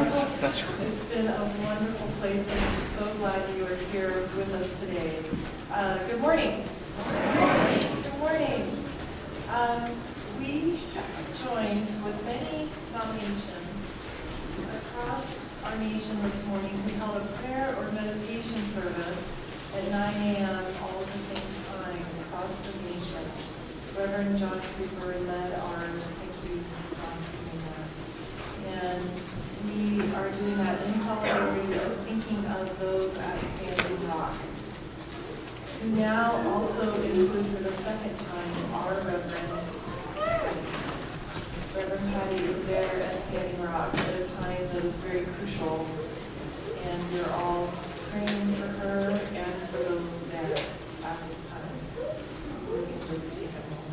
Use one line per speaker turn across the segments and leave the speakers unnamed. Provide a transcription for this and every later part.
That's
It's been a wonderful place, and I'm so glad you are here with us today. Good morning. Good morning. Good morning. We have joined with many denominations across our nation this morning. We held a prayer or meditation service at 9 a.m. all at the same time across the nation. Reverend John Creeper led ours. Thank you, John, for doing that. And we are doing that in solidarity of thinking of those at Standing Rock. We now also include for the second time our Reverend Patty is there at Standing Rock at a time that is very crucial, and we're all praying for her and for those there at this time. We can just take a moment.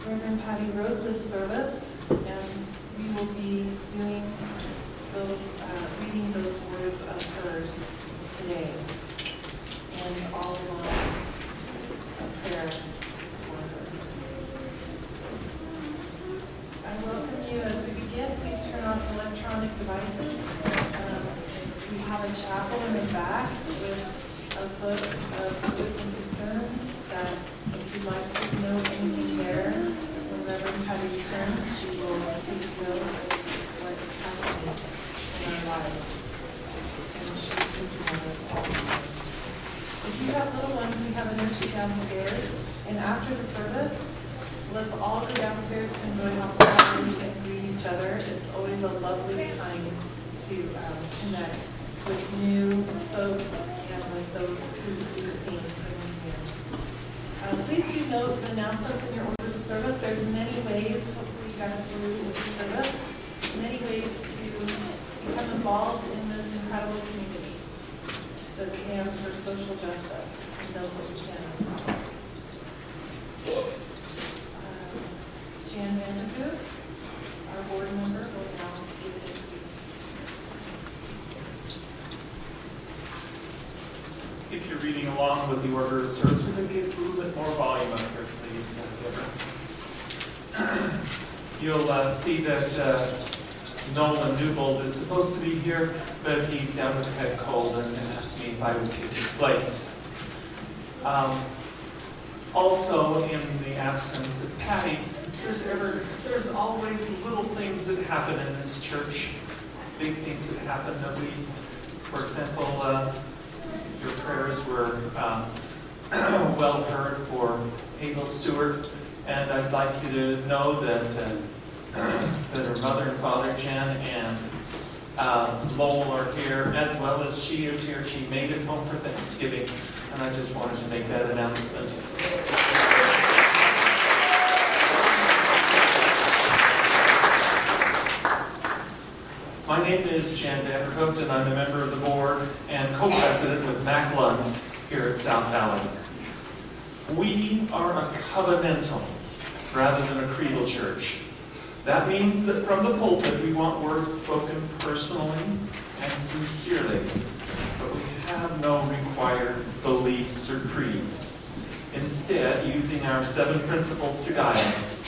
Reverend Patty wrote this service, and we will be doing those, reading those words of hers today, and all along a prayer for her. I welcome you as we begin. Please turn off electronic devices. We have a chapel in the back with a book of hopes and concerns that if you'd like to know anything there, when Reverend Patty returns, she will take note of what is happening in our lives. And she's thinking of us all. If you have little ones, we have an entry downstairs. And after the service, let's all go downstairs to enjoy hospitality and greet each other. It's always a lovely time to connect with new folks and with those who we've seen for many years. Please do note the announcements in your order to service. There's many ways, hopefully you got through with the service, many ways to become involved in this incredible community that stands for social justice and does what we can as well. Jan Vanderhoek, our board member, will now give this reading.
If you're reading along with the order of service, we're going to get a little bit more volume up here, please. You'll see that Nolan Newbold is supposed to be here, but he's down with a head cold and asked me if I would take his place. Also, in the absence of Patty, there's always little things that happen in this church, big things that happen that we, for example, your prayers were well heard for Hazel Stewart, and I'd like you to know that that her mother and father, Jen and Lowell, are here, as well as she is here. She made it home for Thanksgiving, and I just wanted to make that announcement. My name is Jan Vanderhoek, and I'm a member of the board and co-president with Mac Lund here at South Valley. We are a covenantal rather than a creedal church. That means that from the pulpit we want words spoken personally and sincerely, but we have no required beliefs or creeds. Instead, using our 7 principles to guide us,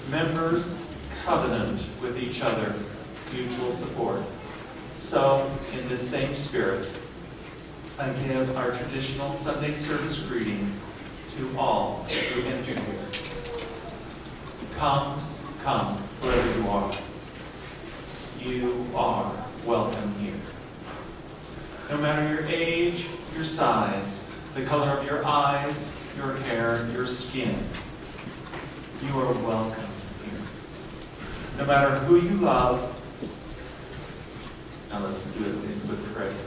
members covenant with each other, mutual support. So, in this same spirit, I give our traditional Sunday service greeting to all who enter here. Come, come, wherever you are. You are welcome here. No matter your age, your size, the color of your eyes, your hair, your skin, you are welcome here. No matter who you love, now let's do it with the correct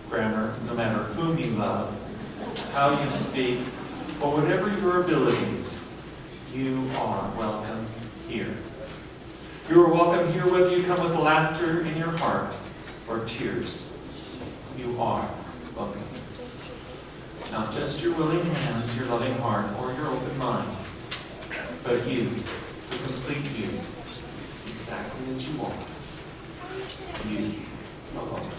grammar. No matter whom you love, how you speak, or whatever your abilities, you are welcome here. You are welcome here whether you come with laughter in your heart or tears. You are welcome here. Not just your willing hands, your loving heart, or your open mind, but you, the complete you, exactly as you are. You are welcome.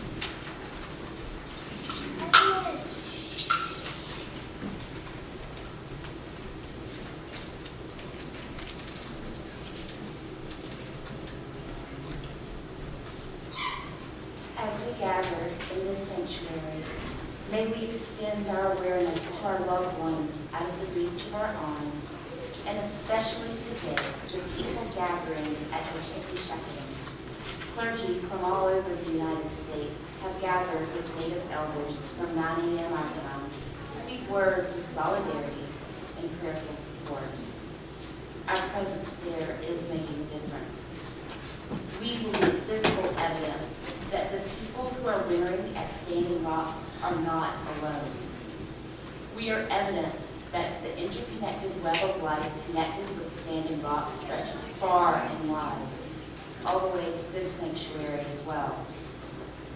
in this sanctuary, may we extend our awareness to our loved ones out of the reach of our arms, and especially today, the people gathering at Oceti Sakowin. Clergy from all over the United States have gathered with Native elders from 9 a.m. our time to speak words of solidarity and prayerful support. Our presence there is making a difference. We believe physical evidence that the people who are wintering at Standing Rock are not alone. We are evidence that the interconnected web of life connected with Standing Rock stretches far and wide, all the way to this sanctuary as well.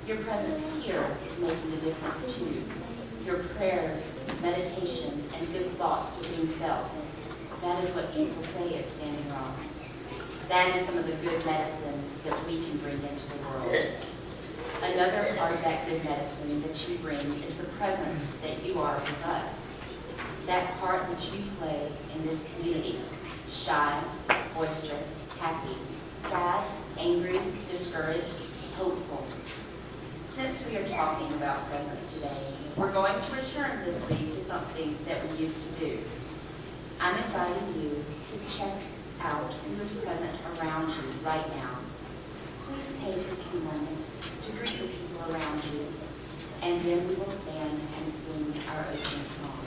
Your presence here is making a difference too. Your prayers, meditations, and good thoughts are being felt. That is what people say at Standing Rock. That is some of the good medicine that we can bring into the world. Another part of that good medicine that you bring is the presence that you are with us. That part that you play in this community, shy, boisterous, happy, sad, angry, discouraged, hopeful. Since we are talking about presence today, we're going to return this week to something that we used to do. I'm inviting you to check out who is present around you right now. Please take a few moments to greet the people around you, and then we will stand and sing our opening song.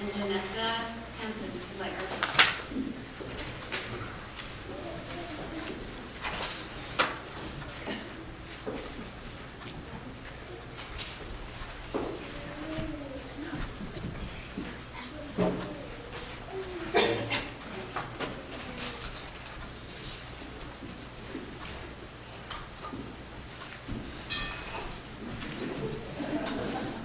and Janessa Hansen to light our flag.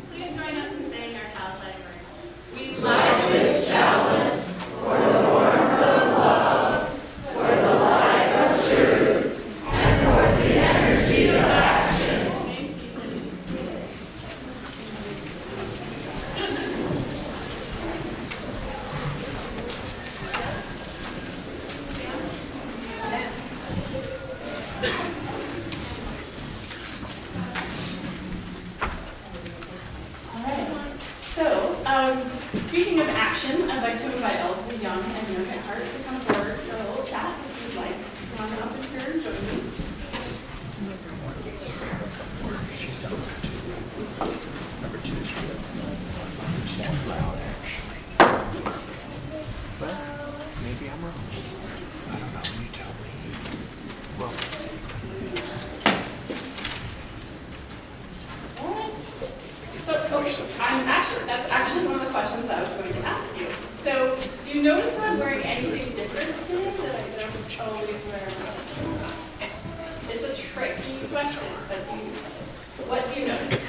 Please join us in saying our child's life verse. We light this chalice for the warmth of love, for the light of truth, and for the energy of action. Thank you, ladies.
All right. So, speaking of action, I'd like to invite all of the young and young at heart to come forward for a little chat if you'd like. Come on up in here and join me.
Maybe I'm wrong. I don't know. You tell me. Well, let's see.
All right. So, that's actually one of the questions I was going to ask you. So, do you notice that I'm wearing anything different today that I don't always wear? It's a tricky question, but what do you notice?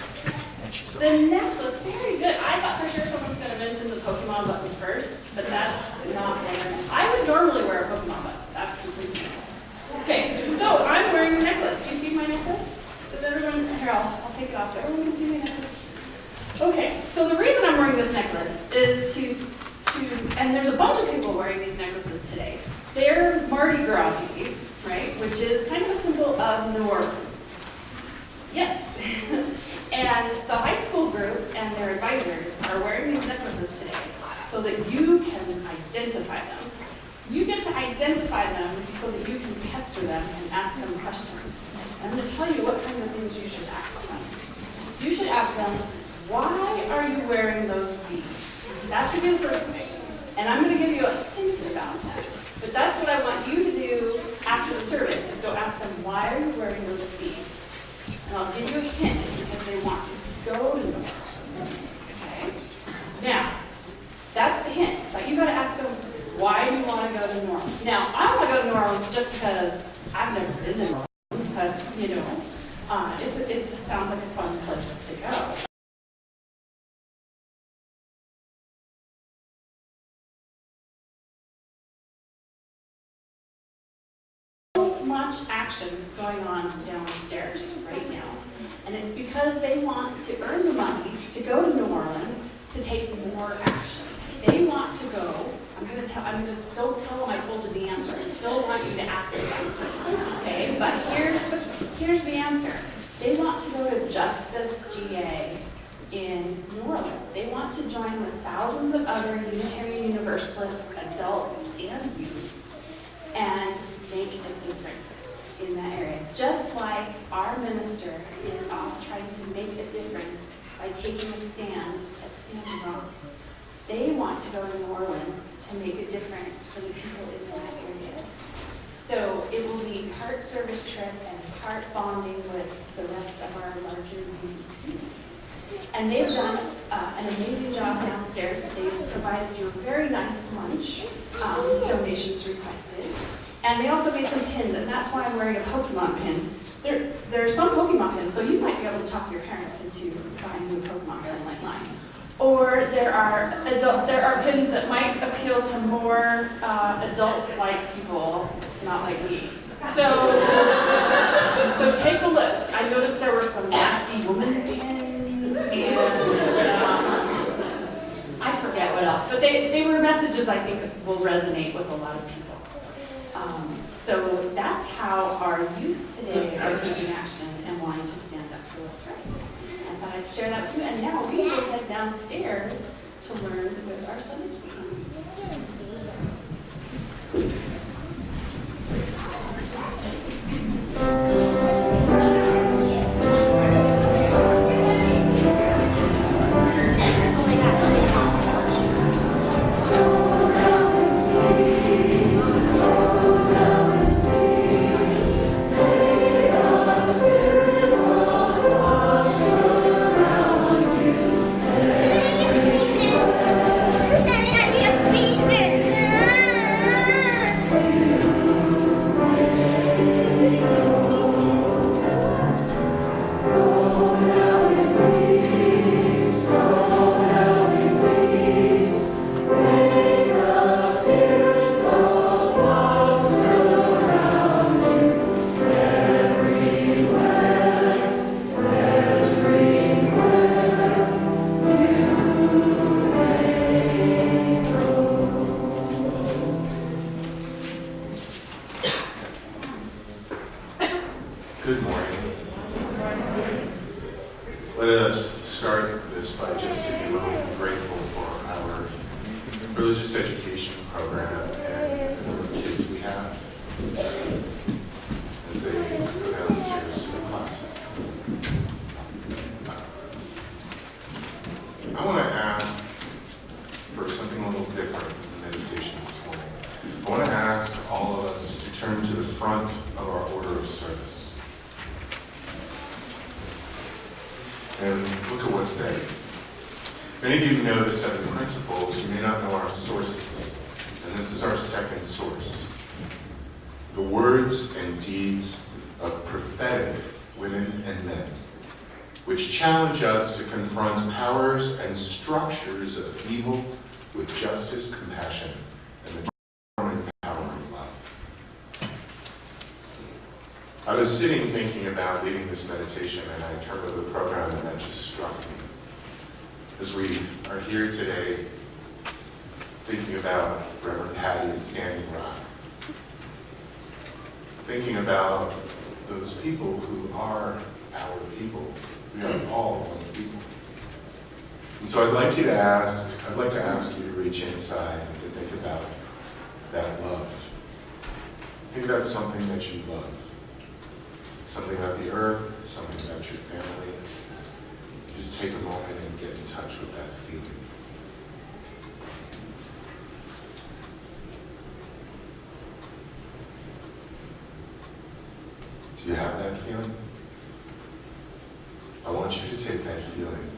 The necklace, very good. I thought for sure someone's going to mention the Pokemon button first, but that's not what I would normally wear a Pokemon button. That's completely different. Okay, so I'm wearing a necklace. Do you see my necklace? Does everyone, here, I'll take it off so everyone can see my necklace. Okay, so the reason I'm wearing this necklace is and there's a bunch of people wearing these necklaces today. They're Mardi Gras beads, right, which is kind of a symbol of New Orleans. Yes. And the high school group and their advisors are wearing these necklaces today so that you can identify them. You get to identify them so that you can pester them and ask them questions. I'm going to tell you what kinds of things you should ask them. You should ask them, why are you wearing those beads? That should be the first question. And I'm going to give you a hint about that. But that's what I want you to do after the service, is go ask them, why are you wearing those beads? And I'll give you a hint, because they want to go to New Orleans. Okay? Now, that's the hint. But you got to ask them, why do you want to go to New Orleans? Now, I want to go to New Orleans just because I've never been to New Orleans, but, you know, it sounds like a fun place to go. Much action going on downstairs right now, and it's because they want to earn the money to go to New Orleans to take more action. They want to go. Don't tell them I told you the answer. I still want you to ask them. Okay, but here's the answer. They want to go to Justice GA in New Orleans. They want to join with thousands of other Unitarian Universalists, adults and youth, and make a difference in that area. Just like our minister is off trying to make a difference by taking a stand at Standing Rock. They want to go to New Orleans to make a difference for the people in that area. So it will be part service trip and part bonding with the rest of our larger community. And they've done an amazing job downstairs. They've provided you a very nice lunch, donations requested. And they also made some pins, and that's why I'm wearing a Pokemon pin. There are some Pokemon pins, so you might be able to talk your parents into buying you a Pokemon pin like mine. Or there are pins that might appeal to more adult-like people, not like me. So take a look. I noticed there were some nasty woman pins, and I forget what else. But they were messages I think will resonate with a lot of people. So that's how our youth today are taking action and wanting to stand up for what's right. I thought I'd share that with you. And now we will head downstairs to learn with our Sunday school classes.
Oh my gosh.
religious education program and the number of kids we have as they go downstairs to their classes. I want to ask for something a little different in the meditation this morning. I want to ask all of us to turn to the front of our order of service and look at what's there. Many of you know the 7 principles. You may not know our sources. And this is our second source. The words and deeds of prophetic women and men, which challenge us to confront powers and structures of evil with justice, compassion, and the transforming power of love. I was sitting thinking about leading this meditation, and I turned to the program, and that just struck me. As we are here today, thinking about Reverend Patty and Standing Rock, thinking about those people who are our people. We are all one people. And so I'd like to ask you to reach inside and to think about that love. Think about something that you love. Something about the earth, something about your family. Just take a moment and get in touch with that feeling. Do you have that feeling? I want you to take that feeling,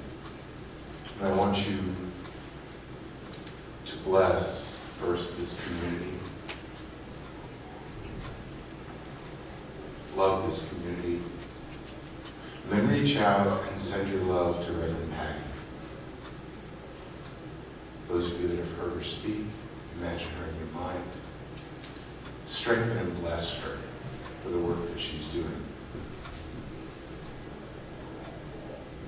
and I want you to bless first this community. Love this community. And then reach out and send your love to Reverend Patty. Those of you that have heard her speak, imagine her in your mind. Strengthen and bless her for the work that she's doing.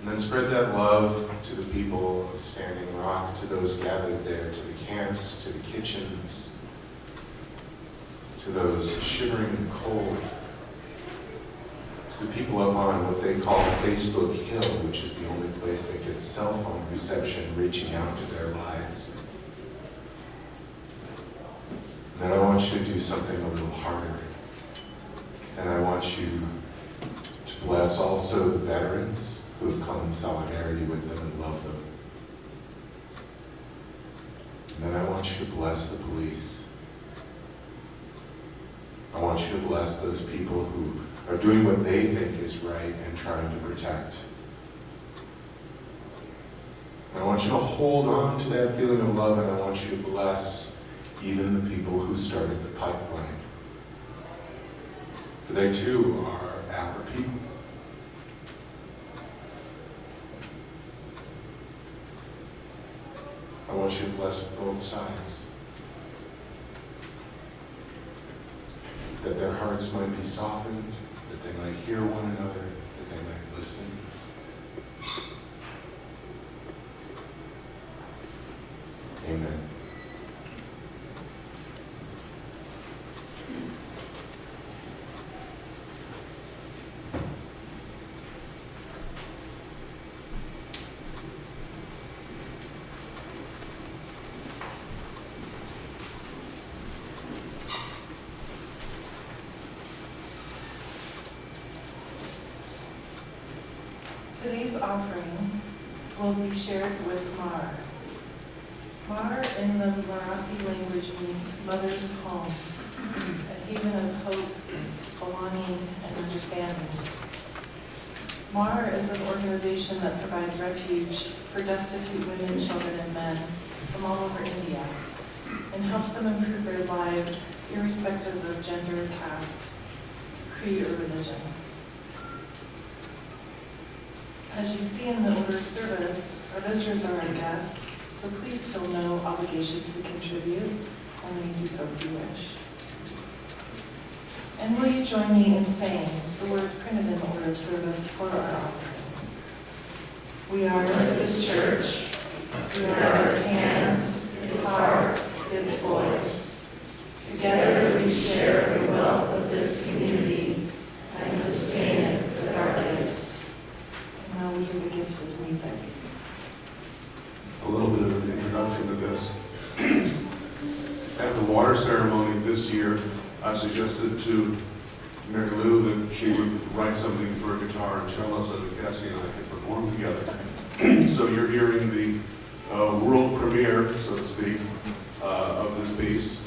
And then spread that love to the people of Standing Rock, to those gathered there, to the camps, to the kitchens, to those shivering in the cold, to the people up on what they call Facebook Hill, which is the only place that gets cell phone reception, reaching out to their lives. And then I want you to do something a little harder. And I want you to bless also the veterans who have come in solidarity with them and love them. And then I want you to bless the police. I want you to bless those people who are doing what they think is right and trying to protect. And I want you to hold on to that feeling of love, and I want you to bless even the people who started the pipeline. For they too are our people. I want you to bless both sides. That their hearts might be softened, that they might hear one another, that they might listen. Amen.
Today's offering will be shared with Mar. Mar in the Marathi language means mother's home, a haven of hope, belonging, and understanding. Mar is an organization that provides refuge for destitute women, children, and men from all over India and helps them improve their lives irrespective of gender, caste, creed, or religion. As you see in the order of service, our visitors are our guests, so please feel no obligation to contribute, only do so if you wish. And will you join me in saying the words printed in the order of service for our offering? We are this church. We are its hands, its heart, its voice. Together we share the wealth of this community and sustain it with our gifts. Now we hear the gift of music.
A little bit of an introduction to this.
the water ceremony this year, I suggested to Mary Lou that she would write something for guitar and cello so that Cassie and I could perform together. So you're hearing the world premiere, so to speak, of this piece.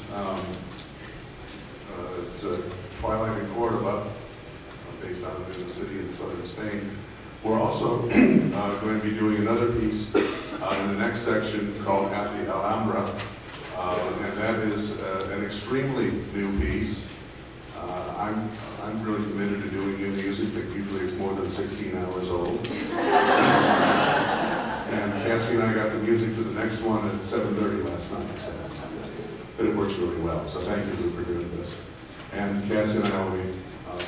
It's a Twilight in Cordoba, based out of the city in southern Spain. We're also going to be doing another piece in the next section called At the Alhambra, and that is an extremely new piece. I'm really committed to doing new music, but usually it's more than 16 hours old. And Cassie and I got the music for the next one at 7:30 last night, so but it works really well. So thank you for doing this. And Cassie and I will be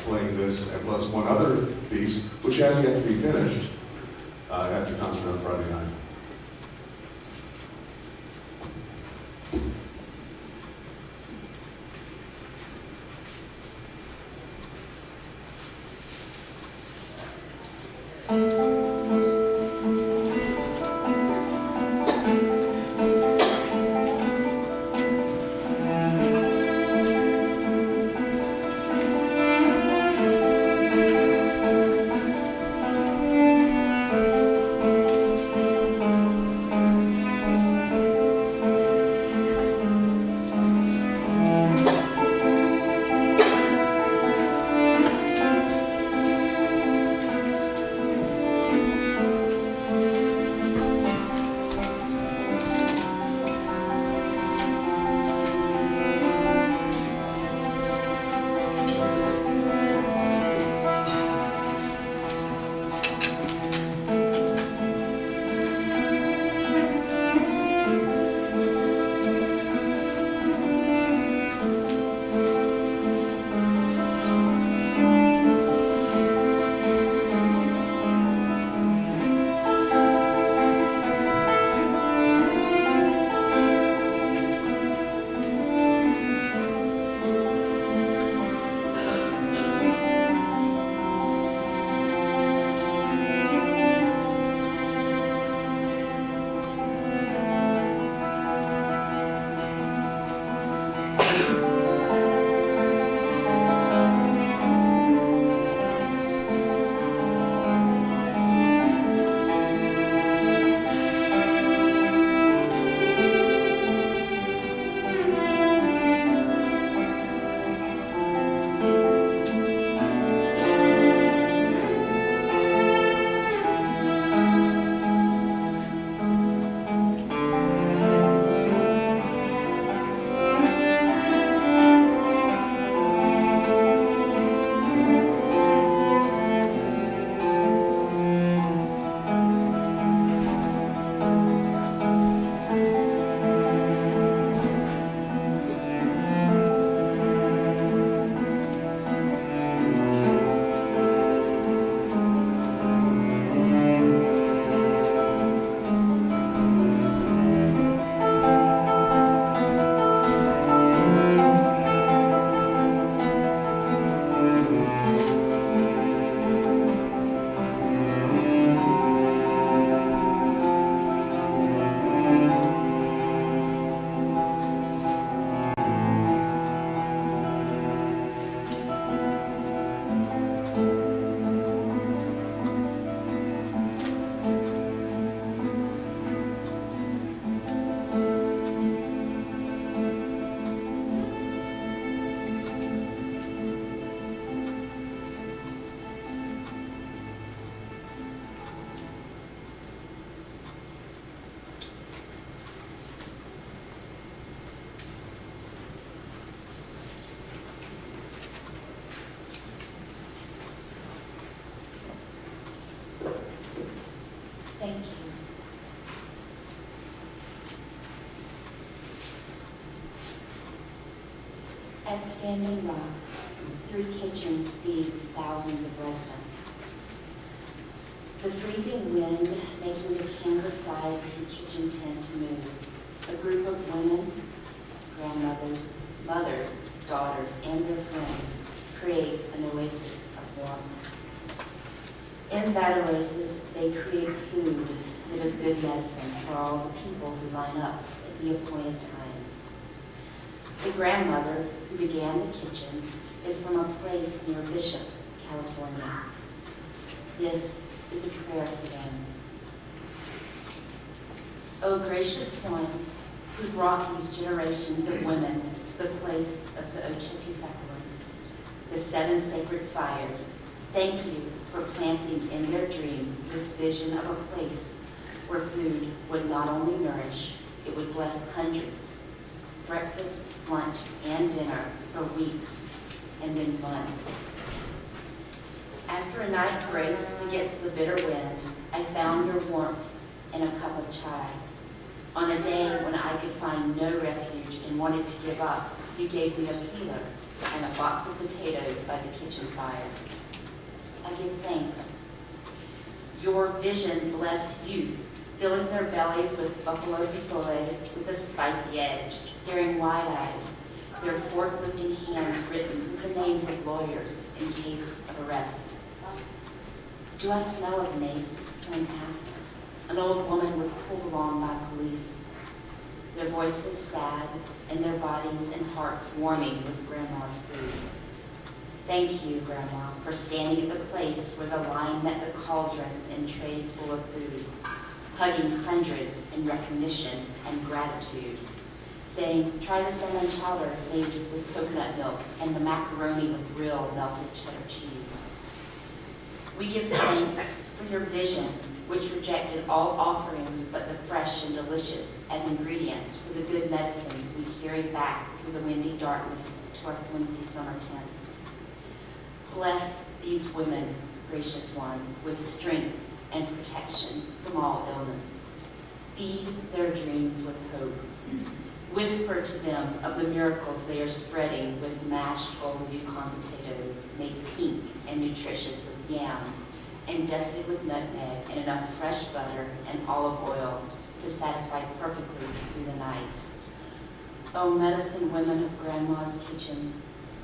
playing this, and plus one other piece, which has yet to be finished, at the concert on Friday night.
Thank you. At Standing Rock, 3 kitchens feed thousands of residents. The freezing wind making the canvas sides of the kitchen tent move. A group of women, grandmothers, mothers, daughters, and their friends create an oasis of warmth. In that oasis, they create food that is good medicine for all the people who line up at the appointed times. The grandmother who began the kitchen is from a place near Bishop, California. This is a prayer for them. O gracious one who brought these generations of women to the place of the Oceti Sakowin, the 7 sacred fires, thank you for planting in their dreams this vision of a place where food would not only nourish, it would bless hundreds, breakfast, lunch, and dinner for weeks and then months. After a night braced against the bitter wind, I found your warmth in a cup of chai. On a day when I could find no refuge and wanted to give up, you gave me a peeler and a box of potatoes by the kitchen fire. I give thanks. Your vision blessed youth, filling their bellies with buffalo bisole with a spicy edge, staring wide-eyed, their fork-lifting hands written with the names of lawyers in case of arrest. Do I smell of mace coming past? An old woman was pulled along by police, their voices sad and their bodies and hearts warming with Grandma's food. Thank you, Grandma, for standing at the place where the line met the cauldrons and trays full of food, hugging hundreds in recognition and gratitude, saying, try the salmon chowder made with coconut milk and the macaroni with real melted cheddar cheese. We give thanks for your vision, which rejected all offerings but the fresh and delicious as ingredients for the good medicine we carried back through the windy darkness to our flimsy summer tents. Bless these women, gracious one, with strength and protection from all illness. Feed their dreams with hope. Whisper to them of the miracles they are spreading with mashed golden Yukon potatoes made pink and nutritious with yams and dusted with nutmeg and enough fresh butter and olive oil to satisfy perfectly through the night. O medicine women of Grandma's kitchen,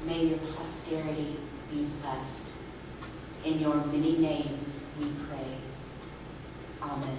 may your posterity be blessed. In your many names we pray. Amen.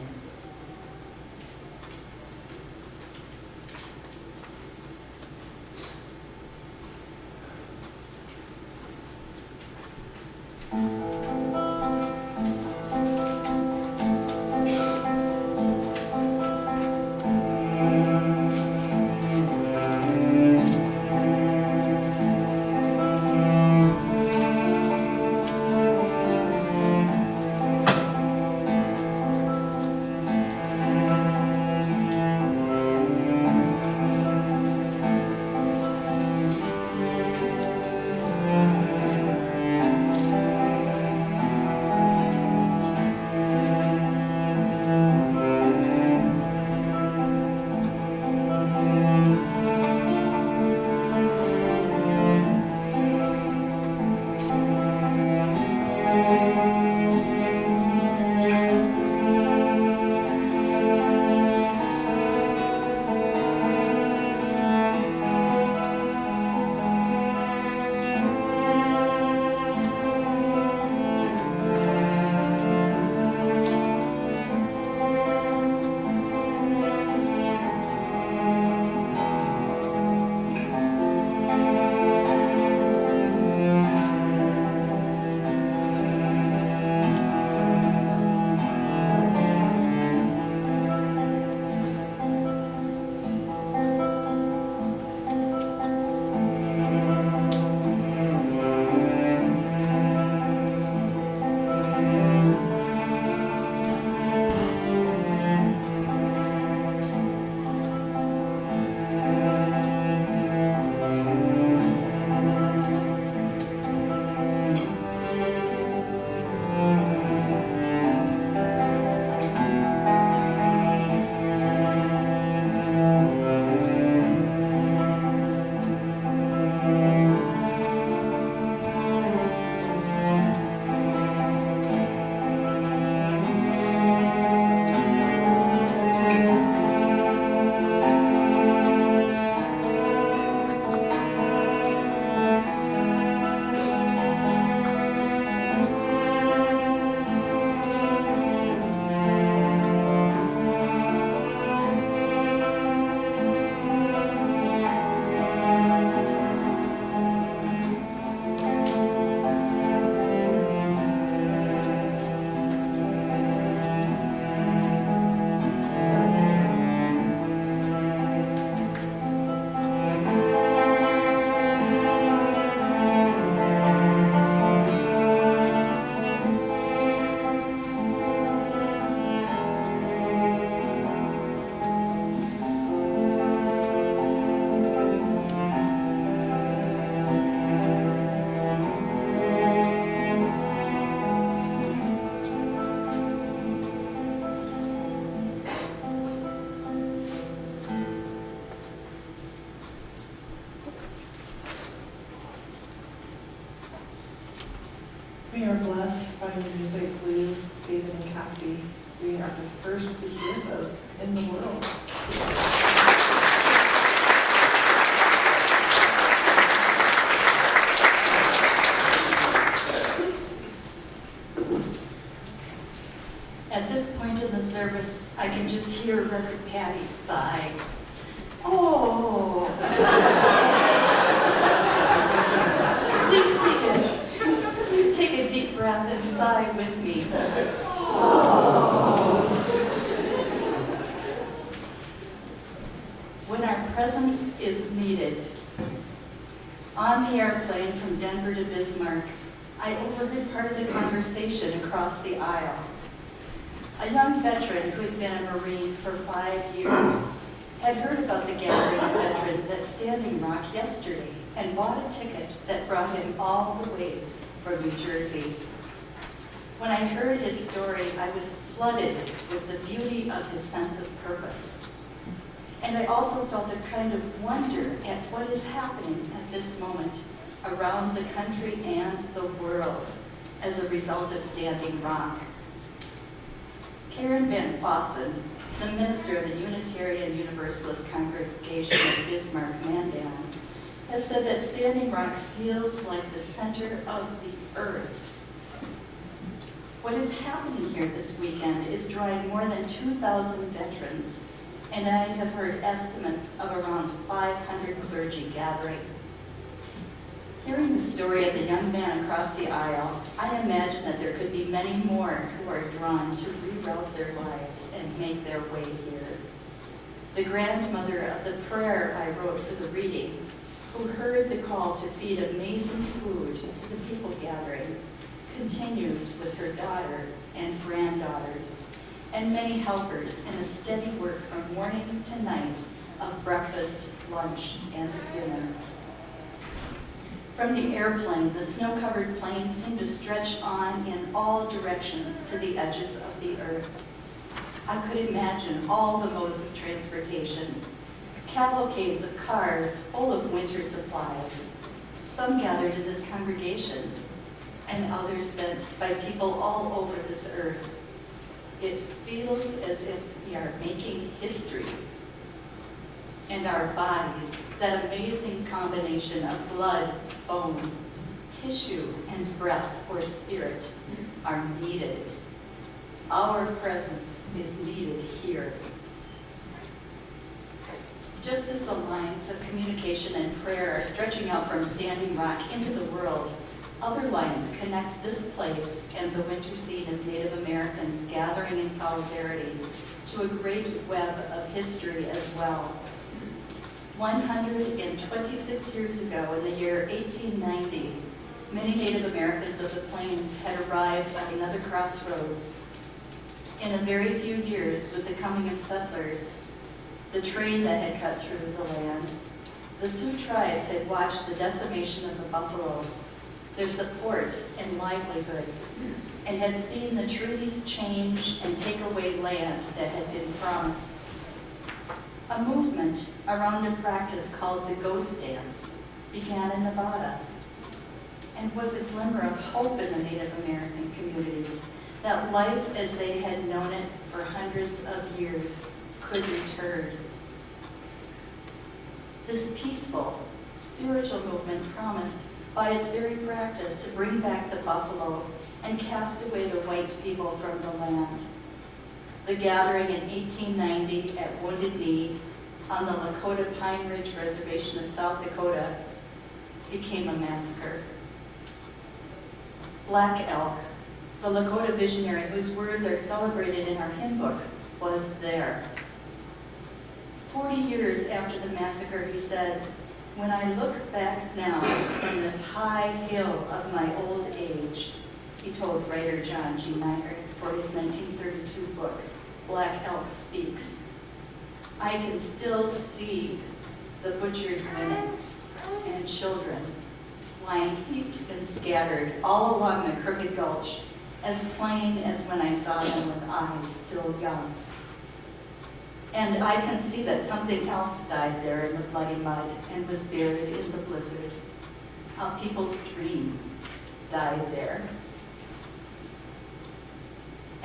We are blessed by the music. Lou, David, and Cassie. We are the first to hear those in the world.
At this point in the service, I can just hear Reverend Patty sigh. Oh. Please take a deep breath and sigh with me. Oh. When our presence is needed. On the airplane from Denver to Bismarck, I overheard part of the conversation across the aisle. A young veteran who had been a Marine for 5 years had heard about the gathering of veterans at Standing Rock yesterday and bought a ticket that brought him all the way from New Jersey. When I heard his story, I was flooded with the beauty of his sense of purpose. And I also felt a kind of wonder at what is happening at this moment around the country and the world as a result of Standing Rock. Karen Van Fossen, the minister of the Unitarian Universalist Congregation of Bismarck, Mandan, has said that Standing Rock feels like the center of the earth. What is happening here this weekend is drawing more than 2,000 veterans, and I have heard estimates of around 500 clergy gathering. Hearing the story of the young man across the aisle, I imagine that there could be many more who are drawn to reroute their lives and make their way here. The grandmother of the prayer I wrote for the reading, who heard the call to feed amazing food to the people gathering, continues with her daughter and granddaughters, and many helpers in a steady work from morning to night of breakfast, lunch, and dinner. From the airplane, the snow-covered plains seemed to stretch on in all directions to the edges of the earth. I could imagine all the modes of transportation, cavalcades of cars full of winter supplies, some gathered in this congregation, and others sent by people all over this earth. It feels as if we are making history. And our bodies, that amazing combination of blood, bone, tissue, and breath or spirit, are needed. Our presence is needed here. Just as the lines of communication and prayer are stretching out from Standing Rock into the world, other lines connect this place and the winter scene of Native Americans gathering in solidarity to a great web of history as well. 126 years ago, in the year 1890, many Native Americans of the plains had arrived at another crossroads. In a very few years, with the coming of settlers, the train that had cut through the land, the Sioux tribes had watched the decimation of the buffalo, their support and livelihood, and had seen the treaties change and take away land that had been promised. A movement around a practice called the ghost dance began in Nevada and was a glimmer of hope in the Native American communities that life as they had known it for hundreds of years could return. This peaceful, spiritual movement promised by its very practice to bring back the buffalo and cast away the white people from the land. The gathering in 1890 at Wounded Knee on the Lakota Pine Ridge Reservation of South Dakota became a massacre. Black Elk, the Lakota visionary whose words are celebrated in our hymn book, was there. 40 years after the massacre, he said, "When I look back now from this high hill of my old age," he told writer John G. Nygaard for his 1932 book, Black Elk Speaks, "I can still see the butchered women and children lying heaped and scattered all along the Crooked Gulch, as plain as when I saw them with eyes still young. And I can see that something else died there in the bloody mud and was buried in the blizzard. A people's dream died there,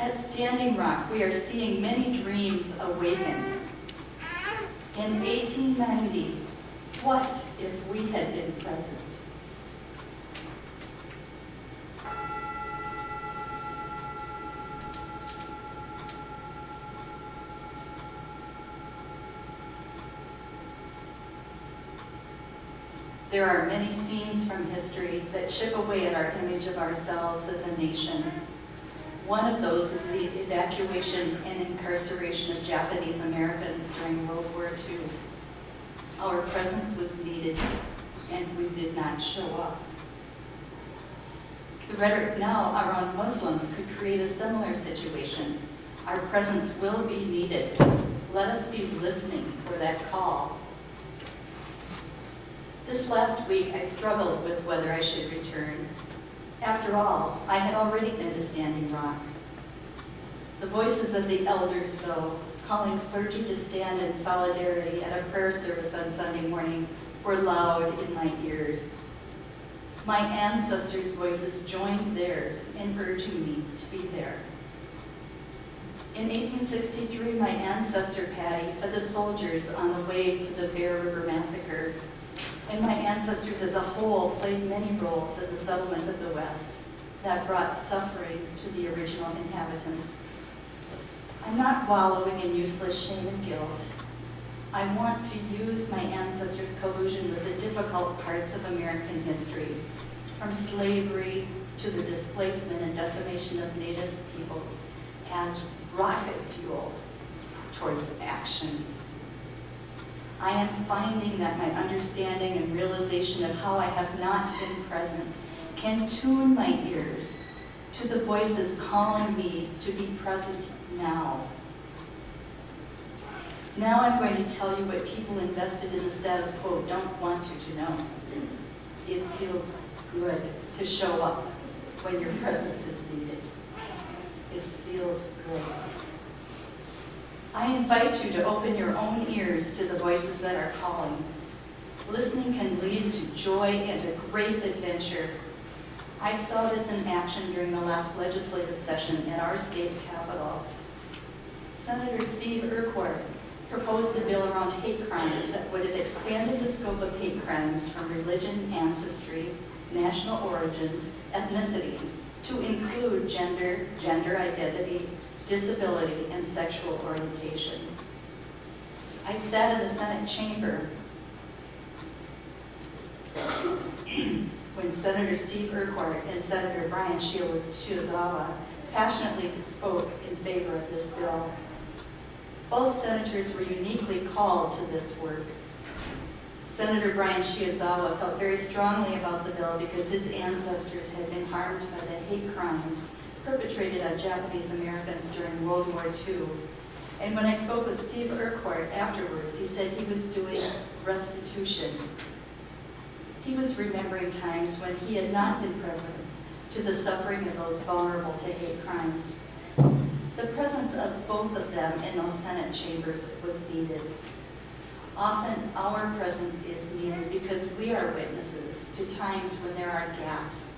At Standing Rock, we are seeing many dreams awakened. In 1890, what if we had been present? There are many scenes from history that chip away at our image of ourselves as a nation. One of those is the evacuation and incarceration of Japanese Americans during World War II. Our presence was needed, and we did not show up. The rhetoric now around Muslims could create a similar situation. Our presence will be needed. Let us be listening for that call. This last week, I struggled with whether I should return. After all, I had already been to Standing Rock. The voices of the elders, though, calling clergy to stand in solidarity at a prayer service on Sunday morning, were loud in my ears. My ancestors' voices joined theirs in urging me to be there. In 1863, my ancestor Patty fed the soldiers on the way to the Bear River Massacre, and my ancestors as a whole played many roles in the settlement of the West that brought suffering to the original inhabitants. I'm not wallowing in useless shame and guilt. I want to use my ancestors' collusion with the difficult parts of American history, from slavery to the displacement and decimation of Native peoples, as rocket fuel towards action. I am finding that my understanding and realization of how I have not been present can tune my ears to the voices calling me to be present now. Now I'm going to tell you what people invested in the status quo don't want you to know. It feels good to show up when your presence is needed. It feels good. I invite you to open your own ears to the voices that are calling. Listening can lead to joy and a great adventure. I saw this in action during the last legislative session at our state capitol. Senator Steve Urquhart proposed a bill around hate crimes that would have expanded the scope of hate crimes from religion, ancestry, national origin, ethnicity, to include gender, gender identity, disability, and sexual orientation. I sat in the Senate chamber when Senator Steve Urquhart and Senator Brian Shiozawa passionately spoke in favor of this bill. Both senators were uniquely called to this work. Senator Brian Shiozawa felt very strongly about the bill because his ancestors had been harmed by the hate crimes perpetrated on Japanese Americans during World War II. And when I spoke with Steve Urquhart afterwards, he said he was doing restitution. He was remembering times when he had not been present to the suffering of those vulnerable to hate crimes. The presence of both of them in those Senate chambers was needed. Often our presence is needed because we are witnesses to times when there are gaps,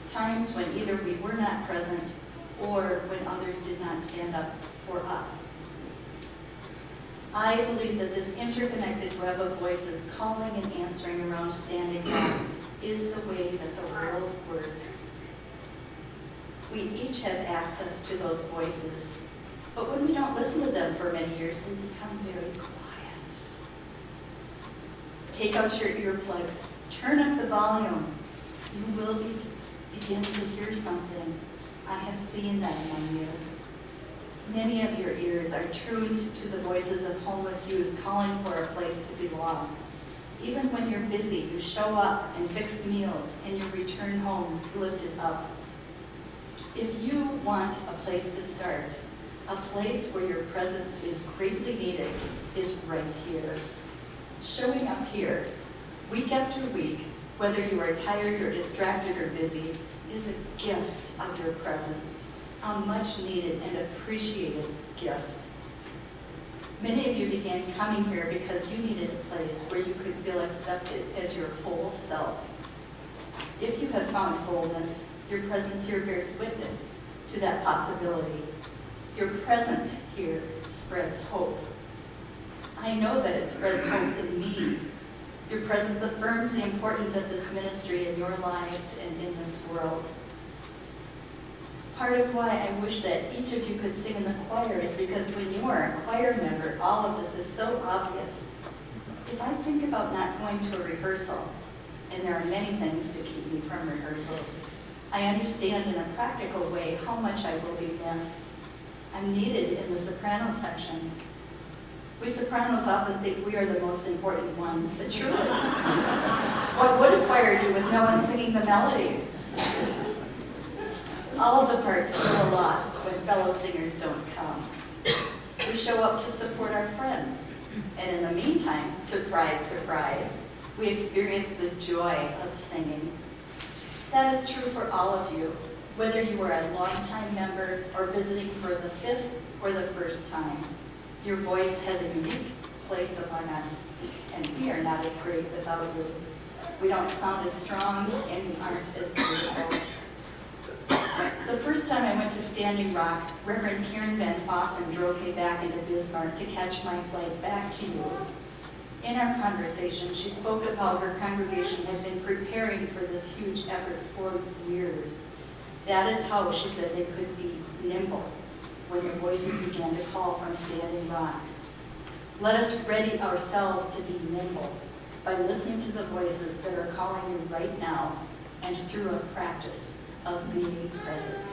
times when either we were not present or when others did not stand up for us. I believe that this interconnected web of voices calling and answering around Standing Rock is the way that the world works. We each have access to those voices, but when we don't listen to them for many years, they become very quiet. Take out your earplugs, turn up the volume. You will begin to hear something. I have seen that among you. Many of your ears are tuned to the voices of homeless youth calling for a place to belong. Even when you're busy, you show up and fix meals, and you return home lifted up. If you want a place to start, a place where your presence is greatly needed, is right here. Showing up here, week after week, whether you are tired or distracted or busy, is a gift of your presence, a much needed and appreciated gift. Many of you began coming here because you needed a place where you could feel accepted as your whole self. If you have found wholeness, your presence here bears witness to that possibility. Your presence here spreads hope. I know that it spreads hope in me. Your presence affirms the importance of this ministry in your lives and in this world. Part of why I wish that each of you could sing in the choir is because when you are a choir member, all of this is so obvious. If I think about not going to a rehearsal, and there are many things to keep me from rehearsals, I understand in a practical way how much I will be missed. I'm needed in the soprano section. We sopranos often think we are the most important ones, but truly, what would a choir do with no one singing the melody? All of the parts feel a loss when fellow singers don't come. We show up to support our friends, and in the meantime, surprise, surprise, we experience the joy of singing. That is true for all of you, whether you are a longtime member or visiting for the 5th or the first time. Your voice has a unique place among us, and we are not as great without you. We don't sound as strong, and we aren't as beautiful. The first time I went to Standing Rock, Reverend Karen Van Fossen drove me back into Bismarck to catch my flight back to you. In our conversation, she spoke of how her congregation had been preparing for this huge effort for years. That is how she said they could be nimble when your voices began to call from Standing Rock. Let us ready ourselves to be nimble by listening to the voices that are calling you right now and through a practice of being present.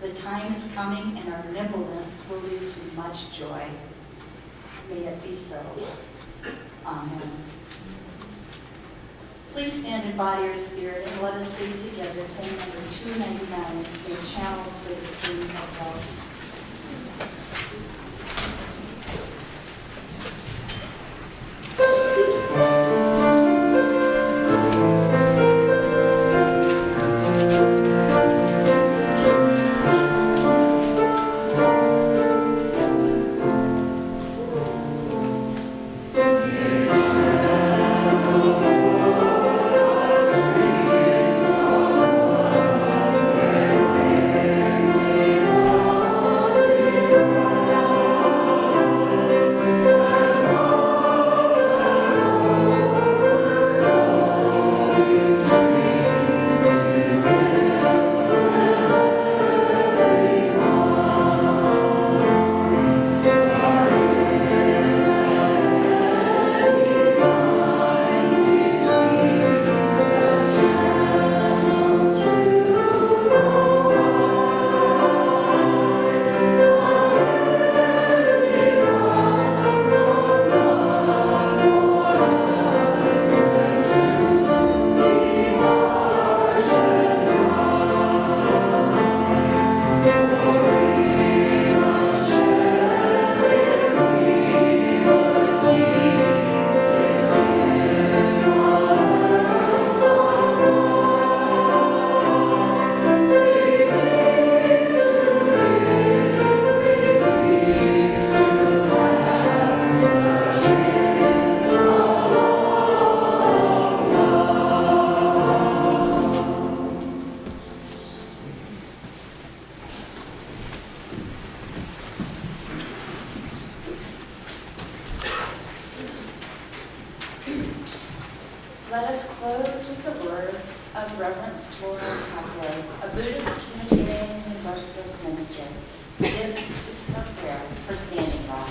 The time is coming and our nimbleness will lead to much joy. May it be so. Amen. Please stand in body or spirit and let us sing together hymn number 299, the channels for the stream of love.
Let us close with the words of Reverend Flora Hathaway, a Buddhist Unitarian Universalist minister. This is her prayer for Standing Rock.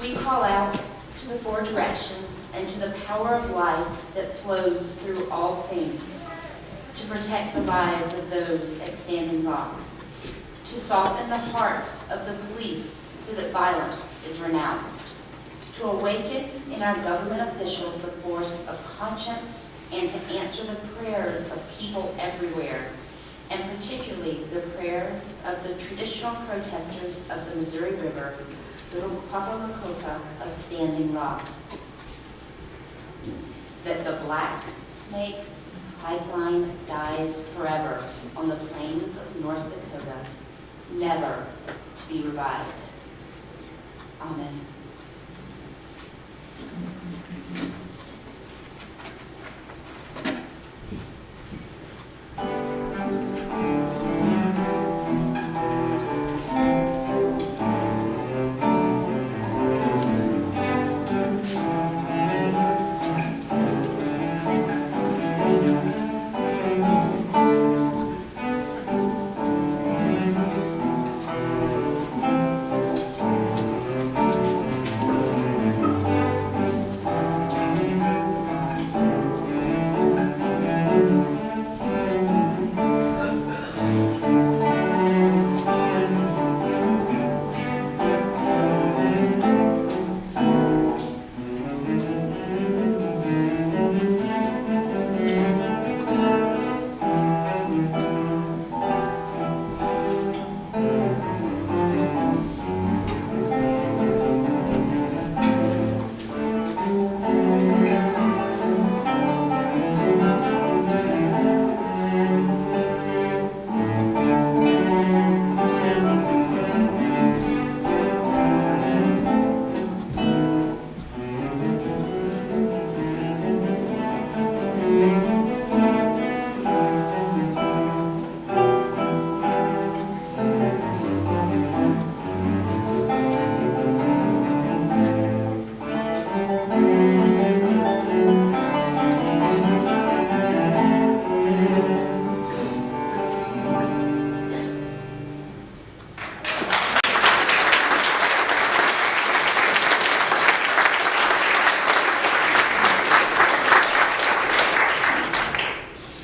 We call out to the four directions and to the power of life that flows through all things, to protect the lives of those at Standing Rock, to soften the hearts of the police so that violence is renounced, to awaken in our government officials the force of conscience and to answer the prayers of people everywhere, and particularly the prayers of the traditional protesters of the Missouri River, the Papa Lakota of Standing Rock. That the black snake pipeline dies forever on the plains of North Dakota, never to be revived. Amen.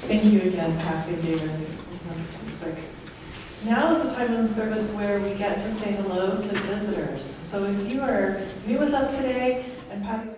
Thank you again, Cassie and David. Music. Now is the time in the service where we get to say hello to visitors. So if you are new with us today, and Patty.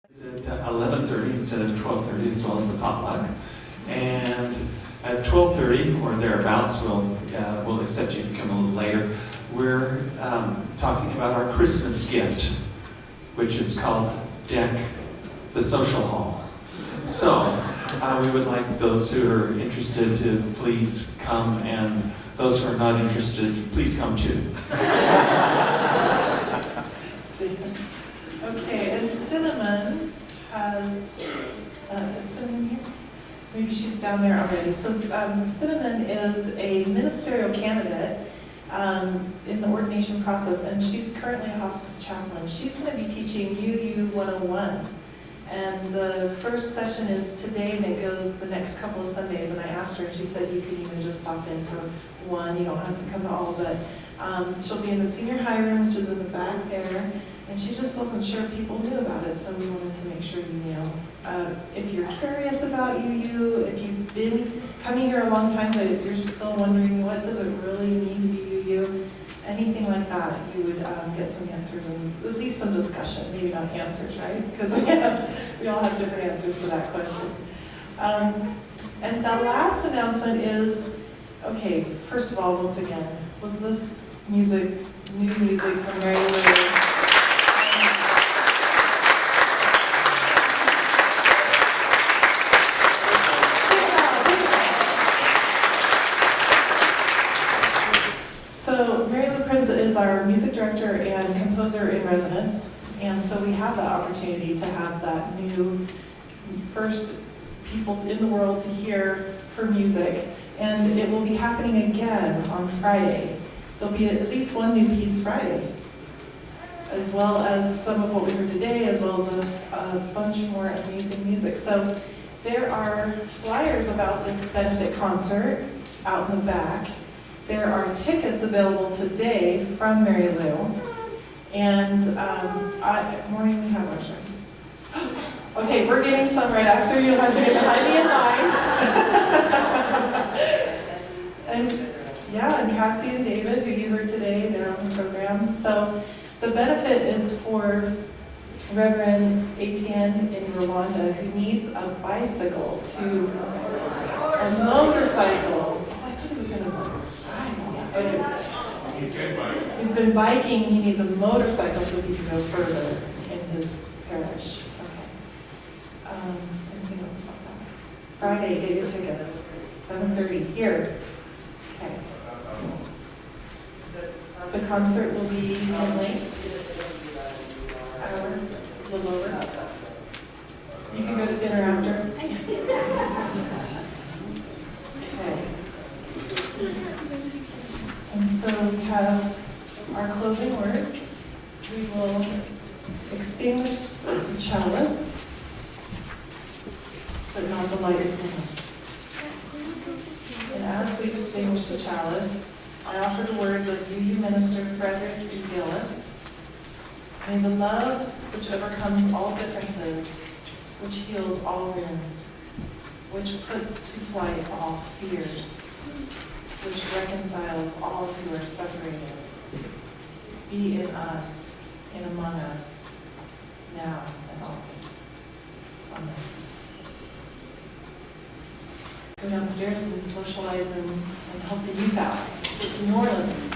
It's at 11:30 instead of 12:30, as well as the potluck. And at 12:30 or thereabouts, we'll accept you if you come a little later. We're talking about our Christmas gift, which is called Deck the Social Hall. So we would like those who are interested to please come, and those who are not interested, please come too.
Okay, and Cinnamon has, is Cinnamon here? Maybe she's down there already. So Cinnamon is a ministerial candidate in the ordination process, and she's currently a hospice chaplain. She's going to be teaching UU 101. And the first session is today, and it goes the next couple of Sundays. And I asked her, and she said you could even just stop in for one. You don't have to come to all, but she'll be in the senior high room, which is in the back there. And she just wasn't sure if people knew about it, so we wanted to make sure you knew. If you're curious about UU, if you've been coming here a long time, but you're still wondering what does it really mean to be UU, anything like that, you would get some answers and at least some discussion, maybe not answers, right? Because we all have different answers to that question. And the last announcement is, okay, first of all, once again, was this music, new music from Mary Lou? So Mary Lou Prince is our music director and composer in residence, and so we have the opportunity to have that new first people in the world to hear her music, and it will be happening again on Friday. There'll be at least one new piece Friday, as well as some of what we heard today, as well as a bunch more amazing music. So there are flyers about this benefit concert out in the back. There are tickets available today from Mary Lou. And morning we have ours, right? Okay, we're getting some right after. You'll have to get behind me in line. And yeah, and Cassie and David, who you heard today, they're on the program. So the benefit is for Reverend Etienne in Rwanda, who needs a bicycle to a motorcycle. Oh, I thought he was going to. He's been biking, he needs a motorcycle so he can go further in his parish. Okay. Anything else about that? Friday, get your tickets, 7:30 here. Okay. The concert will be late, hour, a little over. You can go to dinner after. Okay. And so we have our closing words. We will extinguish the chalice, but not the light within us. And as we extinguish the chalice, I offer the words of UU Minister Frederick D. Gillis. May the love which overcomes all differences, which heals all wounds, which puts to flight all fears, which reconciles all who are separated, be in us and among us, now and always. Amen. Go downstairs and socialize and help the youth out. Get to New Orleans.